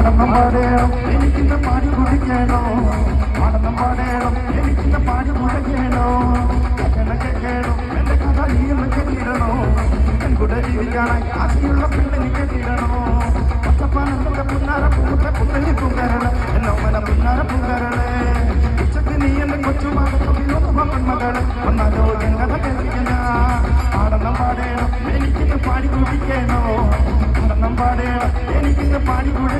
ആടണം പാടേണം എനിക്കിന്ന് പാടി കുടിക്കണോ ആടണം പാടേണം എനിക്കിന്ന് പാടി കുടിക്കണോ കേൾക്കണം എന്റെ കഥ നീന്ന് കേട്ടിടണോ പെൺകുടെ ജീവിക്കാനായി ആശയുള്ള പെണ്ണിന് കേട്ടിടണോ പച്ചപ്പാനന്റെ പുന്നാര പൂത്തെ പുത്തനി പൂങ്കരണ എന്നോമന പുന്നാര പൂങ്കരണേ ഉച്ചക്ക് നീ എന്റെ കൊച്ചുമകളെ വന്നാലോ എൻ കഥ കേൾപ്പിക്കണ ആടണം പാടേണം എനിക്കിന്ന് പാടി കുടിക്കണോ ആടണം പാടേണം എനിക്കിന്ന് പാടി കുടി